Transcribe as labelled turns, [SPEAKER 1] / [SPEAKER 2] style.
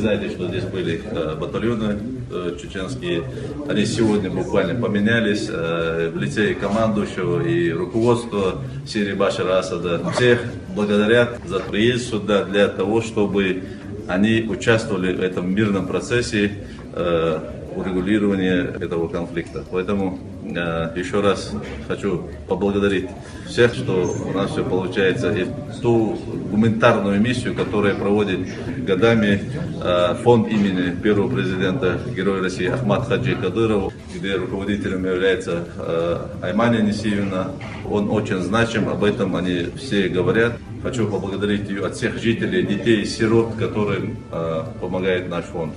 [SPEAKER 1] знаете, что здесь были батальоны чеченские. Они сегодня буквально поменялись в лице и командующего, и руководства Сирии Башара Асада. Всех благодарят за приезд сюда для того, чтобы они участвовали в этом мирном процессе урегулирования этого конфликта. Поэтому еще раз хочу поблагодарить всех, что у нас все получается, и ту гуманитарную миссию, которая проводит годами фонд имени первого президента, героя России Ахмад Хаджи Кадырова, где руководителем является Айманя Несиевна. Он очень значим, об этом они все говорят. Хочу поблагодарить ее от всех жителей, детей и сирот, которым помогает наш фонд.